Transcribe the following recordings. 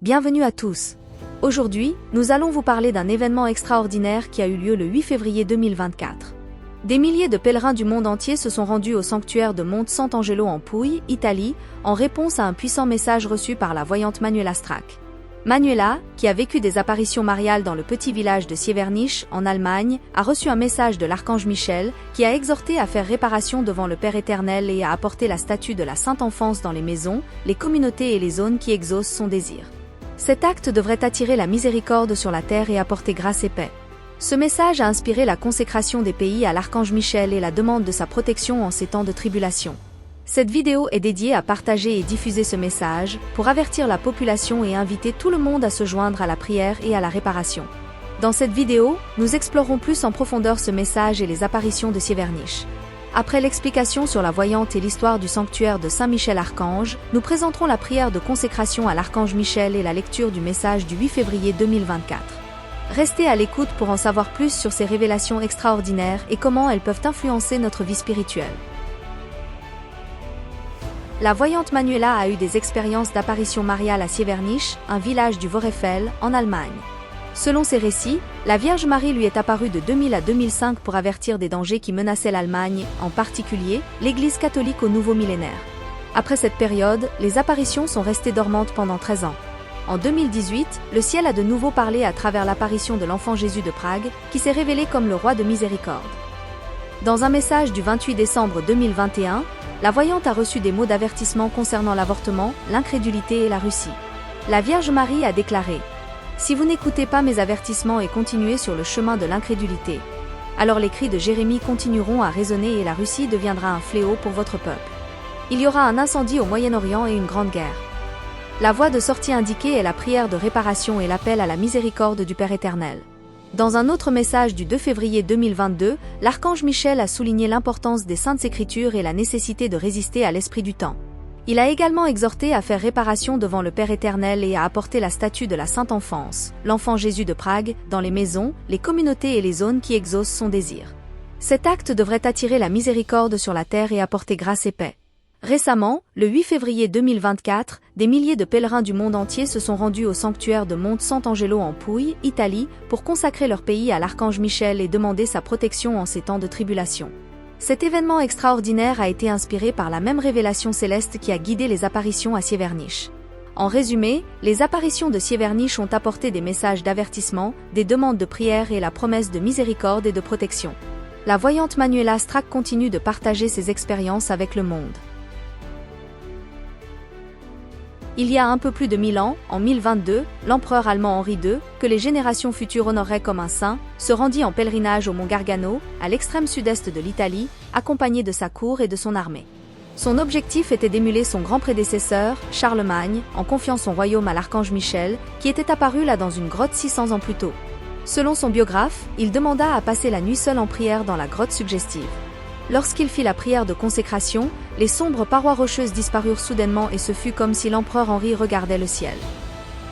Bienvenue à tous. Aujourd'hui, nous allons vous parler d'un événement extraordinaire qui a eu lieu le 8 février 2024. Des milliers de pèlerins du monde entier se sont rendus au sanctuaire de Monte Sant'Angelo en Puglia, Italie, en réponse à un puissant message reçu par la voyante Manuela Strack. Manuela, qui a vécu des apparitions mariales dans le petit village de Sievernich, en Allemagne, a reçu un message de l'archange Michel, qui a exhorté à faire réparation devant le Père éternel et à apporter la statue de la Sainte Enfance dans les maisons, les communautés et les zones qui exaucent son désir. Cet acte devrait attirer la miséricorde sur la terre et apporter grâce et paix. Ce message a inspiré la consécration des pays à l'archange Michel et la demande de sa protection en ces temps de tribulation. Cette vidéo est dédiée à partager et diffuser ce message, pour avertir la population et inviter tout le monde à se joindre à la prière et à la réparation. Dans cette vidéo, nous explorerons plus en profondeur ce message et les apparitions de Sievernich. Après l'explication sur la voyante et l'histoire du sanctuaire de Saint-Michel-Archange, nous présenterons la prière de consécration à l'archange Michel et la lecture du message du 8 février 2024. Restez à l'écoute pour en savoir plus sur ces révélations extraordinaires et comment elles peuvent influencer notre vie spirituelle. La voyante Manuela a eu des expériences d'apparition mariale à Sievernich, un village du Vorefel, en Allemagne. Selon ses récits, la Vierge Marie lui est apparue de 2000 à 2005 pour avertir des dangers qui menaçaient l'Allemagne, en particulier l'Église catholique au nouveau millénaire. Après cette période, les apparitions sont restées dormantes pendant 13 ans. En 2018, le ciel a de nouveau parlé à travers l'apparition de l'enfant Jésus de Prague, qui s'est révélé comme le roi de miséricorde. Dans un message du 28 décembre 2021, la voyante a reçu des mots d'avertissement concernant l'avortement, l'incrédulité et la Russie. La Vierge Marie a déclaré: « Si vous n'écoutez pas mes avertissements et continuez sur le chemin de l'incrédulité, alors les cris de Jérémie continueront à résonner et la Russie deviendra un fléau pour votre peuple. Il y aura un incendie au Moyen-Orient et une grande guerre. » La voie de sortie indiquée est la prière de réparation et l'appel à la miséricorde du Père éternel. Dans un autre message du 2 février 2022, l'archange Michel a souligné l'importance des Saintes Écritures et la nécessité de résister à l'esprit du temps. Il a également exhorté à faire réparation devant le Père éternel et à apporter la statue de la Sainte Enfance, l'enfant Jésus de Prague, dans les maisons, les communautés et les zones qui exaucent son désir. Cet acte devrait attirer la miséricorde sur la terre et apporter grâce et paix. Récemment, le 8 février 2024, des milliers de pèlerins du monde entier se sont rendus au sanctuaire de Monte Sant'Angelo en Puglia, Italie, pour consacrer leur pays à l'archange Michel et demander sa protection en ces temps de tribulation. Cet événement extraordinaire a été inspiré par la même révélation céleste qui a guidé les apparitions à Sievernich. En résumé, les apparitions de Sievernich ont apporté des messages d'avertissement, des demandes de prière et la promesse de miséricorde et de protection. La voyante Manuela Strack continue de partager ses expériences avec le monde. Il y a un peu plus de 1000 ans, en 1022, l'empereur allemand Henri II, que les générations futures honoreraient comme un saint, se rendit en pèlerinage au mont Gargano, à l'extrême sud-est de l'Italie, accompagné de sa cour et de son armée. Son objectif était d'émuler son grand prédécesseur, Charlemagne, en confiant son royaume à l'archange Michel, qui était apparu là dans une grotte 600 ans plus tôt. Selon son biographe, il demanda à passer la nuit seul en prière dans la grotte suggestive. Lorsqu'il fit la prière de consécration, les sombres parois rocheuses disparurent soudainement et ce fut comme si l'empereur Henri regardait le ciel.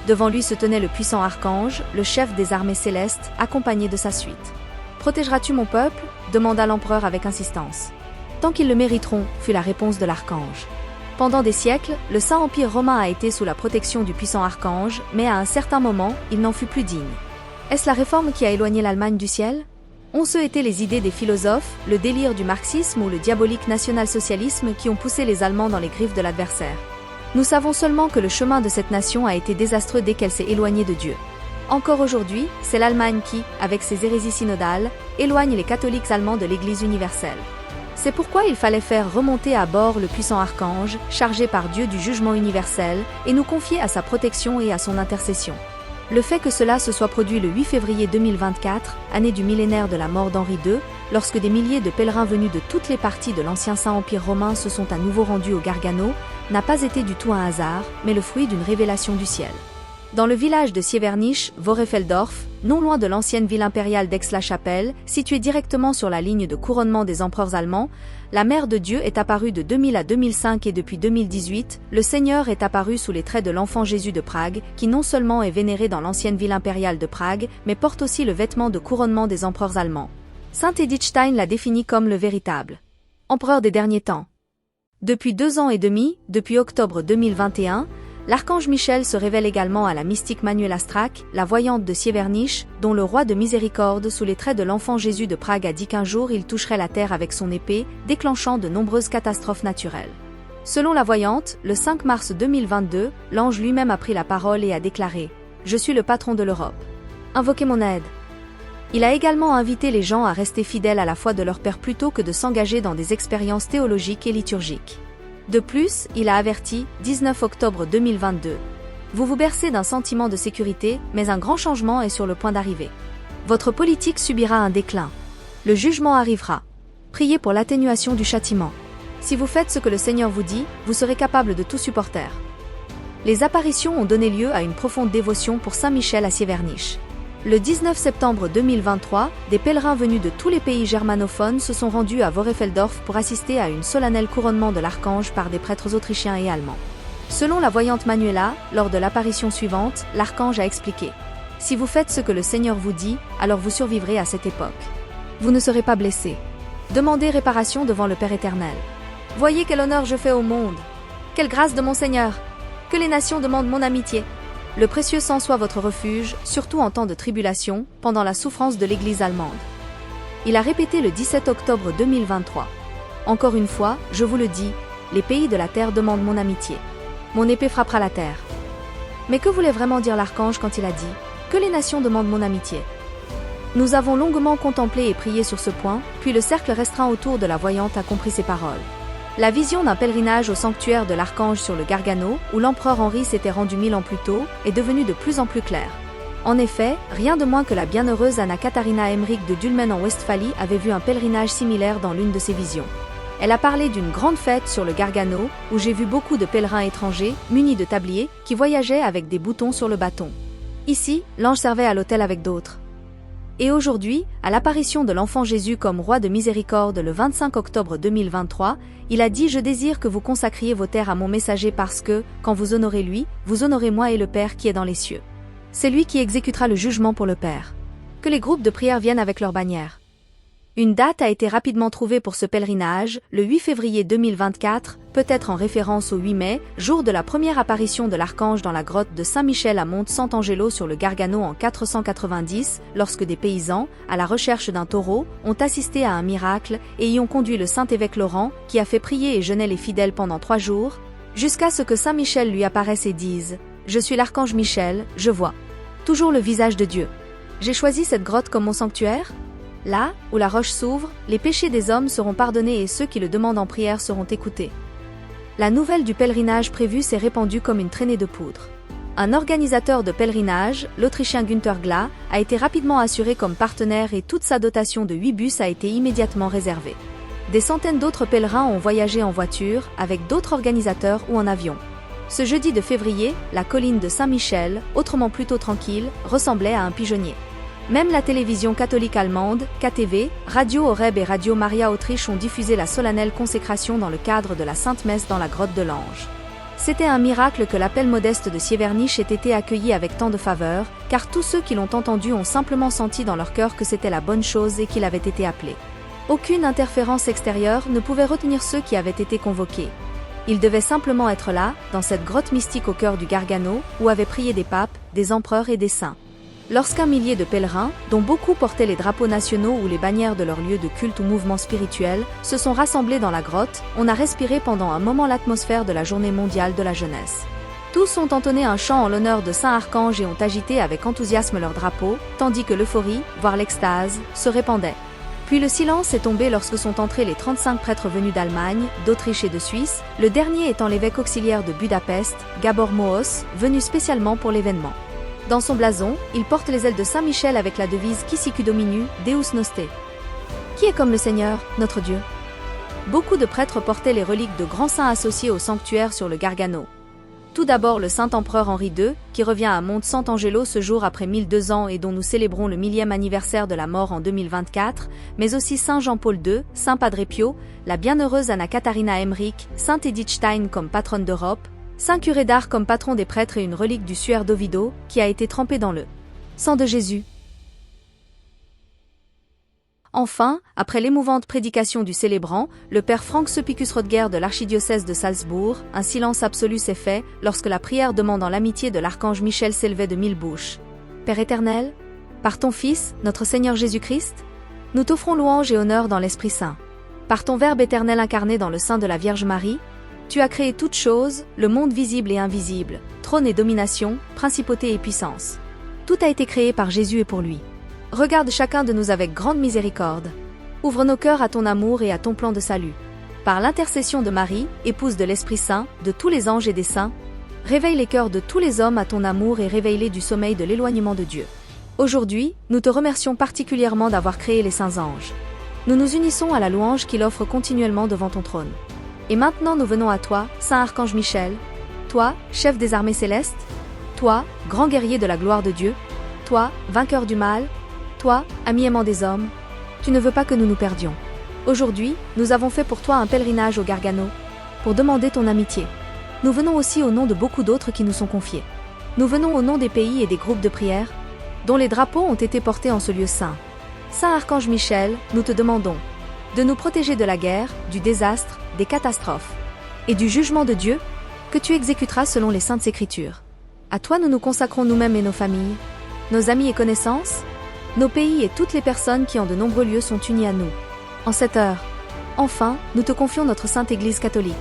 Devant lui se tenait le puissant archange, le chef des armées célestes, accompagné de sa suite. « Protégeras-tu mon peuple » demanda l'empereur avec insistance. « Tant qu'ils le mériteront » fut la réponse de l'archange. Pendant des siècles, le Saint-Empire romain a été sous la protection du puissant archange, mais à un certain moment, il n'en fut plus digne. Est-ce la réforme qui a éloigné l'Allemagne du ciel ? Ont-ce été les idées des philosophes, le délire du marxisme ou le diabolique national-socialisme qui ont poussé les Allemands dans les griffes de l'adversaire? Nous savons seulement que le chemin de cette nation a été désastreux dès qu'elle s'est éloignée de Dieu. Encore aujourd'hui, c'est l'Allemagne qui, avec ses hérésies synodales, éloigne les catholiques allemands de l'Église universelle. C'est pourquoi il fallait faire remonter à bord le puissant archange, chargé par Dieu du jugement universel, et nous confier à sa protection et à son intercession. Le fait que cela se soit produit le 8 février 2024, année du millénaire de la mort d'Henri II, lorsque des milliers de pèlerins venus de toutes les parties de l'ancien Saint-Empire romain se sont à nouveau rendus au Gargano, n'a pas été du tout un hasard, mais le fruit d'une révélation du ciel. Dans le village de Sievernich, Vorefeldorf, non loin de l'ancienne ville impériale d'Aix-la-Chapelle, située directement sur la ligne de couronnement des empereurs allemands, la Mère de Dieu est apparue de 2000 à 2005 et depuis 2018, le Seigneur est apparu sous les traits de l'enfant Jésus de Prague, qui non seulement est vénéré dans l'ancienne ville impériale de Prague, mais porte aussi le vêtement de couronnement des empereurs allemands. Saint Edith Stein l'a défini comme le véritable empereur des derniers temps. Depuis 2 ans et demi, depuis octobre 2021, L'archange Michel se révèle également à la mystique Manuela Strack, la voyante de Sievernich, dont le roi de miséricorde sous les traits de l'enfant Jésus de Prague a dit qu'un jour il toucherait la terre avec son épée, déclenchant de nombreuses catastrophes naturelles. Selon la voyante, le 5 mars 2022, l'ange lui-même a pris la parole et a déclaré « Je suis le patron de l'Europe. Invoquez mon aide ». Il a également invité les gens à rester fidèles à la foi de leur Père plutôt que de s'engager dans des expériences théologiques et liturgiques. De plus, il a averti, 19 octobre 2022. Vous vous bercez d'un sentiment de sécurité, mais un grand changement est sur le point d'arriver. Votre politique subira un déclin. Le jugement arrivera. Priez pour l'atténuation du châtiment. Si vous faites ce que le Seigneur vous dit, vous serez capable de tout supporter. Les apparitions ont donné lieu à une profonde dévotion pour Saint Michel à Sievernich. Le 19 septembre 2023, des pèlerins venus de tous les pays germanophones se sont rendus à Wörefeldorf pour assister à une solennelle couronnement de l'archange par des prêtres autrichiens et allemands. Selon la voyante Manuela, lors de l'apparition suivante, l'archange a expliqué « Si vous faites ce que le Seigneur vous dit, alors vous survivrez à cette époque. Vous ne serez pas blessés. Demandez réparation devant le Père éternel. Voyez quel honneur je fais au monde. Quelle grâce de mon Seigneur. Que les nations demandent mon amitié. Le précieux sang soit votre refuge, surtout en temps de tribulation, pendant la souffrance de l'Église allemande. » Il a répété le 17 octobre 2023. Encore une fois, je vous le dis, les pays de la terre demandent mon amitié. Mon épée frappera la terre. Mais que voulait vraiment dire l'archange quand il a dit « Que les nations demandent mon amitié » Nous avons longuement contemplé et prié sur ce point, puis le cercle restreint autour de la voyante a compris ces paroles. La vision d'un pèlerinage au sanctuaire de l'Archange sur le Gargano, où l'empereur Henri s'était rendu 1000 ans plus tôt, est devenue de plus en plus claire. En effet, rien de moins que la bienheureuse Anna-Katharina Emmerich de Dülmen en Westphalie avait vu un pèlerinage similaire dans l'une de ses visions. Elle a parlé d'une grande fête sur le Gargano, où j'ai vu beaucoup de pèlerins étrangers, munis de tabliers, qui voyageaient avec des boutons sur le bâton. Ici, l'ange servait à l'autel avec d'autres. Et aujourd'hui, à l'apparition de l'enfant Jésus comme roi de miséricorde le 25 octobre 2023, il a dit « Je désire que vous consacriez vos terres à mon messager parce que, quand vous honorez lui, vous honorez moi et le Père qui est dans les cieux. C'est lui qui exécutera le jugement pour le Père. » Que les groupes de prière viennent avec leurs bannières. Une date a été rapidement trouvée pour ce pèlerinage, le 8 février 2024, peut-être en référence au 8 mai, jour de la première apparition de l'archange dans la grotte de Saint-Michel à Monte Sant'Angelo sur le Gargano en 490, lorsque des paysans, à la recherche d'un taureau, ont assisté à un miracle et y ont conduit le Saint-Évêque Laurent, qui a fait prier et jeûner les fidèles pendant 3 jours, jusqu'à ce que Saint-Michel lui apparaisse et dise « Je suis l'archange Michel, je vois. Toujours le visage de Dieu. J'ai choisi cette grotte comme mon sanctuaire ? Là, où la roche s'ouvre, les péchés des hommes seront pardonnés et ceux qui le demandent en prière seront écoutés. » La nouvelle du pèlerinage prévu s'est répandue comme une traînée de poudre. Un organisateur de pèlerinage, l'Autrichien Günther Glas, a été rapidement assuré comme partenaire et toute sa dotation de 8 bus a été immédiatement réservée. Des centaines d'autres pèlerins ont voyagé en voiture, avec d'autres organisateurs ou en avion. Ce jeudi de février, la colline de Saint-Michel, autrement plutôt tranquille, ressemblait à un pigeonnier. Même la télévision catholique allemande, KTV, Radio Horeb et Radio Maria Autriche ont diffusé la solennelle consécration dans le cadre de la Sainte Messe dans la grotte de l'Ange. C'était un miracle que l'appel modeste de Sievernich ait été accueilli avec tant de faveur, car tous ceux qui l'ont entendu ont simplement senti dans leur cœur que c'était la bonne chose et qu'il avait été appelé. Aucune interférence extérieure ne pouvait retenir ceux qui avaient été convoqués. Ils devaient simplement être là, dans cette grotte mystique au cœur du Gargano, où avaient prié des papes, des empereurs et des saints. Lorsqu'un millier de pèlerins, dont beaucoup portaient les drapeaux nationaux ou les bannières de leur lieu de culte ou mouvement spirituel, se sont rassemblés dans la grotte, on a respiré pendant un moment l'atmosphère de la journée mondiale de la jeunesse. Tous ont entonné un chant en l'honneur de Saint Archange et ont agité avec enthousiasme leurs drapeaux, tandis que l'euphorie, voire l'extase, se répandait. Puis le silence est tombé lorsque sont entrés les 35 prêtres venus d'Allemagne, d'Autriche et de Suisse, le dernier étant l'évêque auxiliaire de Budapest, Gabor Moos, venu spécialement pour l'événement. Dans son blason, il porte les ailes de Saint-Michel avec la devise Qui sicut dominu, Deus noste. Qui est comme le Seigneur, notre Dieu? Beaucoup de prêtres portaient les reliques de grands saints associés au sanctuaire sur le Gargano. Tout d'abord le Saint-Empereur Henri II, qui revient à Monte Sant'Angelo ce jour après 1002 ans et dont nous célébrons le 1000e anniversaire de la mort en 2024, mais aussi Saint Jean-Paul II, Saint Padre Pio, la bienheureuse Anna-Katharina Emmerich, Sainte Edith Stein comme patronne d'Europe, Saint Curé d'Ars comme patron des prêtres et une relique du suaire d'Ovido, qui a été trempée dans le sang de Jésus. Enfin, après l'émouvante prédication du célébrant, le père Frank Sepicus Rodger de l'archidiocèse de Salzbourg, un silence absolu s'est fait lorsque la prière demandant l'amitié de l'archange Michel s'élevait de 1000 bouches. Père éternel, par ton Fils, notre Seigneur Jésus-Christ, nous t'offrons louange et honneur dans l'Esprit Saint. Par ton Verbe éternel incarné dans le sein de la Vierge Marie, tu as créé toutes choses, le monde visible et invisible, trône et domination, principauté et puissance. Tout a été créé par Jésus et pour lui. Regarde chacun de nous avec grande miséricorde. Ouvre nos cœurs à ton amour et à ton plan de salut. Par l'intercession de Marie, épouse de l'Esprit Saint, de tous les anges et des saints, réveille les cœurs de tous les hommes à ton amour et réveille-les du sommeil de l'éloignement de Dieu. Aujourd'hui, nous te remercions particulièrement d'avoir créé les saints anges. Nous nous unissons à la louange qu'il offre continuellement devant ton trône. Et maintenant nous venons à toi, Saint Archange Michel, toi, chef des armées célestes, toi, grand guerrier de la gloire de Dieu, toi, vainqueur du mal, toi, ami aimant des hommes, tu ne veux pas que nous nous perdions. Aujourd'hui, nous avons fait pour toi un pèlerinage au Gargano, pour demander ton amitié. Nous venons aussi au nom de beaucoup d'autres qui nous sont confiés. Nous venons au nom des pays et des groupes de prière, dont les drapeaux ont été portés en ce lieu saint. Saint Archange Michel, nous te demandons de nous protéger de la guerre, du désastre, des catastrophes et du jugement de Dieu, que tu exécuteras selon les saintes Écritures. À toi nous nous consacrons nous-mêmes et nos familles, nos amis et connaissances, nos pays et toutes les personnes qui en de nombreux lieux sont unies à nous. En cette heure, enfin, nous te confions notre Sainte Église catholique,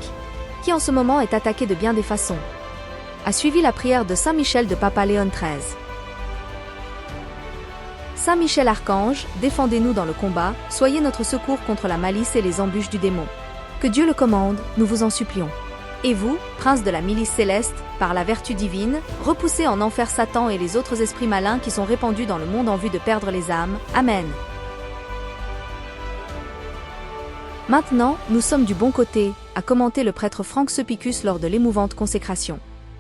qui en ce moment est attaquée de bien des façons. A suivi la prière de Saint Michel de Papa Léon XIII. Saint Michel Archange, défendez-nous dans le combat, soyez notre secours contre la malice et les embûches du démon. Que Dieu le commande, nous vous en supplions. Et vous, prince de la milice céleste, par la vertu divine, repoussez en enfer Satan et les autres esprits malins qui sont répandus dans le monde en vue de perdre les âmes. Amen. Maintenant, nous sommes du bon côté, a commenté le prêtre Frank Sepicus lors de l'émouvante consécration.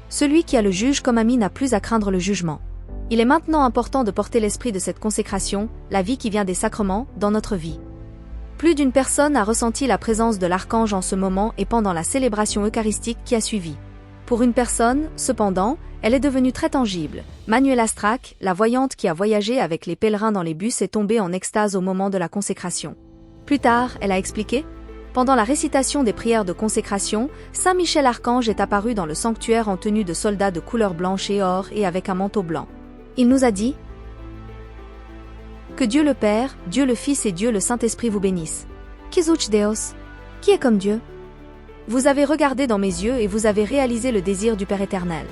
Celui qui a le juge comme ami n'a plus à craindre le jugement. Il est maintenant important de porter l'esprit de cette consécration, la vie qui vient des sacrements, dans notre vie. Plus d'une personne a ressenti la présence de l'archange en ce moment et pendant la célébration eucharistique qui a suivi. Pour une personne, cependant, elle est devenue très tangible. Manuela Strack, la voyante qui a voyagé avec les pèlerins dans les bus, est tombée en extase au moment de la consécration. Plus tard, elle a expliqué, pendant la récitation des prières de consécration, Saint Michel Archange est apparu dans le sanctuaire en tenue de soldat de couleur blanche et or et avec un manteau blanc. Il nous a dit que Dieu le Père, Dieu le Fils et Dieu le Saint-Esprit vous bénissent. Quisuch Deus, qui est comme Dieu? Vous avez regardé dans mes yeux et vous avez réalisé le désir du Père éternel.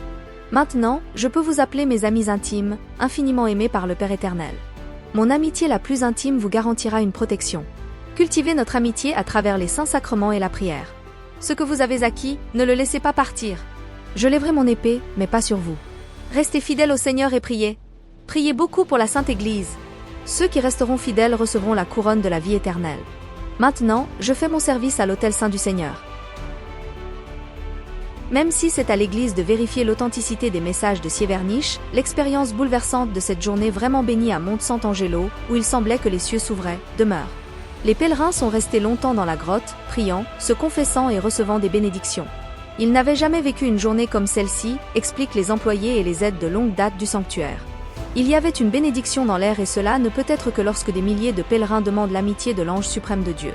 Maintenant, je peux vous appeler mes amis intimes, infiniment aimés par le Père éternel. Mon amitié la plus intime vous garantira une protection. Cultivez notre amitié à travers les saints sacrements et la prière. Ce que vous avez acquis, ne le laissez pas partir. Je lèverai mon épée, mais pas sur vous. Restez fidèles au Seigneur et priez. Priez beaucoup pour la Sainte Église. Ceux qui resteront fidèles recevront la couronne de la vie éternelle. Maintenant, je fais mon service à l'autel saint du Seigneur. Même si c'est à l'Église de vérifier l'authenticité des messages de Sievernich, l'expérience bouleversante de cette journée vraiment bénie à Monte Sant'Angelo, où il semblait que les cieux s'ouvraient, demeure. Les pèlerins sont restés longtemps dans la grotte, priant, se confessant et recevant des bénédictions. Ils n'avaient jamais vécu une journée comme celle-ci, expliquent les employés et les aides de longue date du sanctuaire. Il y avait une bénédiction dans l'air et cela ne peut être que lorsque des milliers de pèlerins demandent l'amitié de l'ange suprême de Dieu.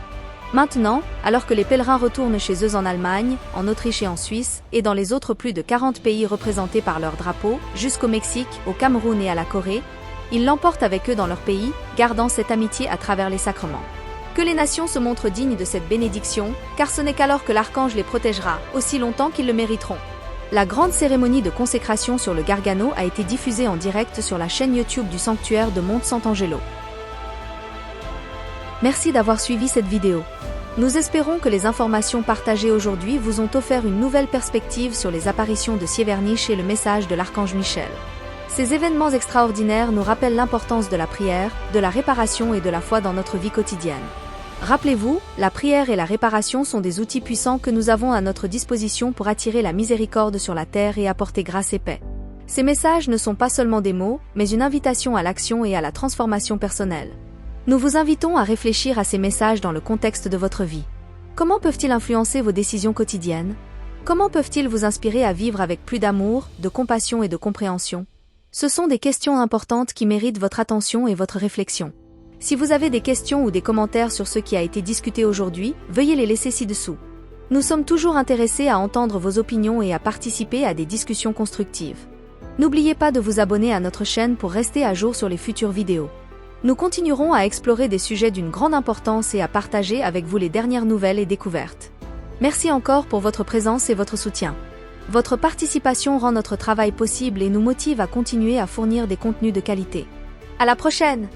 Maintenant, alors que les pèlerins retournent chez eux en Allemagne, en Autriche et en Suisse, et dans les autres plus de 40 pays représentés par leur drapeau, jusqu'au Mexique, au Cameroun et à la Corée, ils l'emportent avec eux dans leur pays, gardant cette amitié à travers les sacrements. Que les nations se montrent dignes de cette bénédiction, car ce n'est qu'alors que l'archange les protégera, aussi longtemps qu'ils le mériteront. La grande cérémonie de consécration sur le Gargano a été diffusée en direct sur la chaîne YouTube du sanctuaire de Monte Sant'Angelo. Merci d'avoir suivi cette vidéo. Nous espérons que les informations partagées aujourd'hui vous ont offert une nouvelle perspective sur les apparitions de Sievernich et le message de l'archange Michel. Ces événements extraordinaires nous rappellent l'importance de la prière, de la réparation et de la foi dans notre vie quotidienne. Rappelez-vous, la prière et la réparation sont des outils puissants que nous avons à notre disposition pour attirer la miséricorde sur la terre et apporter grâce et paix. Ces messages ne sont pas seulement des mots, mais une invitation à l'action et à la transformation personnelle. Nous vous invitons à réfléchir à ces messages dans le contexte de votre vie. Comment peuvent-ils influencer vos décisions quotidiennes? Comment peuvent-ils vous inspirer à vivre avec plus d'amour, de compassion et de compréhension? Ce sont des questions importantes qui méritent votre attention et votre réflexion. Si vous avez des questions ou des commentaires sur ce qui a été discuté aujourd'hui, veuillez les laisser ci-dessous. Nous sommes toujours intéressés à entendre vos opinions et à participer à des discussions constructives. N'oubliez pas de vous abonner à notre chaîne pour rester à jour sur les futures vidéos. Nous continuerons à explorer des sujets d'une grande importance et à partager avec vous les dernières nouvelles et découvertes. Merci encore pour votre présence et votre soutien. Votre participation rend notre travail possible et nous motive à continuer à fournir des contenus de qualité. À la prochaine!